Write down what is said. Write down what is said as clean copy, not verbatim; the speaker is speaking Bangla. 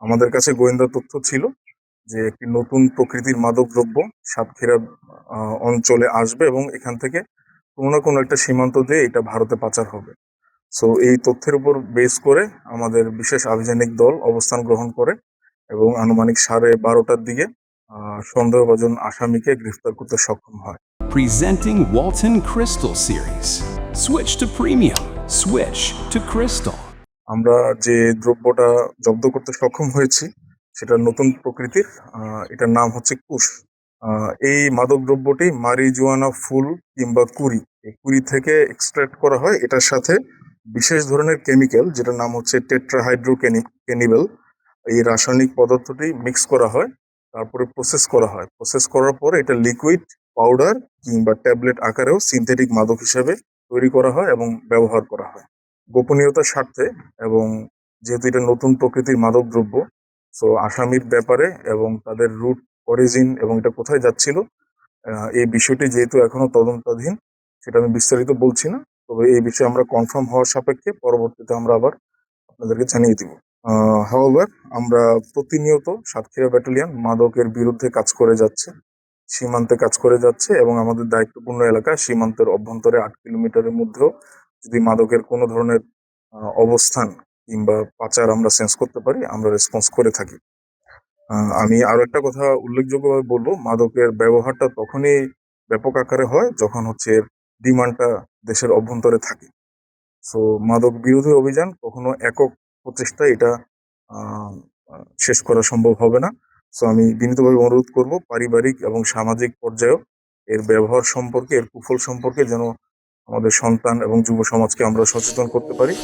আমাদের কাছে গোয়েন্দা তথ্য ছিল যে একটি নতুন প্রকৃতির মাদক দ্রব্য সাতক্ষীরা অঞ্চলে আসবে এবং এখান থেকে কোনো না কোনো একটা সীমান্ত দিয়ে এটা ভারতে পাচার হবে। সো এই তথ্যের উপর বেস করে আমাদের বিশেষ আভিযানিক দল অবস্থান গ্রহণ করে এবং আনুমানিক 12:30টার দিকে সন্দেহভাজন আসামিকে গ্রেফতার করতে সক্ষম হয়। Presenting Walton Crystal Series. Switch to premium. Switch to Crystal. আমরা যে দ্রব্যটা জব্দ করতে সক্ষম হয়েছি সেটা নতুন প্রকৃতির। এটার নাম হচ্ছে কুশ। এই মাদক দ্রব্যটি মারিজুয়ানা ফুল কিংবা কুড়ি, এই কুড়ি থেকে এক্সট্রাক্ট করা হয়। এটার সাথে বিশেষ ধরনের কেমিক্যাল যেটার নাম হচ্ছে টেট্রাহাইড্রোক্যানিবেল, এই রাসায়নিক পদার্থটি মিক্স করা হয়, তারপরে প্রসেস করা হয়। প্রসেস করার পরে এটা লিকুইড, পাউডার কিংবা ট্যাবলেট আকারেও সিনথেটিক মাদক হিসেবে তৈরি করা হয় এবং ব্যবহার করা হয় গোপনীয়তার স্বার্থে। এবং যেহেতু এটা নতুন প্রকৃতির মাদক দ্রব্য, সো আসামির ব্যাপারে এবং তাদের রুট অরিজিন এবং এটা কোথায় যাচ্ছিল, এই বিষয়টি যেহেতু এখনো তদন্তাধীন, সেটা আমি বিস্তারিত বলছি না। তবে এই বিষয়ে আমরা কনফার্ম হওয়ার সাপেক্ষে পরবর্তীতে আমরা আবার আপনাদেরকে জানিয়ে দিব। হাওয়ার আমরা প্রতিনিয়ত সাতক্ষীরা ব্যাটালিয়ন মাদকের বিরুদ্ধে কাজ করে যাচ্ছে, সীমান্তে কাজ করে যাচ্ছে এবং আমাদের দায়িত্বপূর্ণ এলাকা সীমান্তের অভ্যন্তরে 8 কিলোমিটারের মধ্যেও যদি মাদকের কোনো ধরনের অবস্থান কিংবা পাচার আমরা সেন্স করতে পারি, আমরা রেসপন্স করে থাকি। আমি আরো একটা কথা উল্লেখযোগ্যভাবে বলবো, মাদকের ব্যবহারটা তখনই ব্যাপক আকারে হয় যখন হচ্ছে এর ডিমান্ডটা দেশের অভ্যন্তরে থাকে। সো মাদক বিরোধী অভিযান কখনো একক প্রচেষ্টায় এটা আহ, শেষ করা সম্ভব হবে না। সো আমি বিনীতভাবে অনুরোধ করব পারিবারিক এবং সামাজিক পর্যায়েও এর ব্যবহার সম্পর্কে, এর কুফল সম্পর্কে যেন আমাদের সন্তান এবং যুব সমাজকে আমরা সচেতন করতে পারি।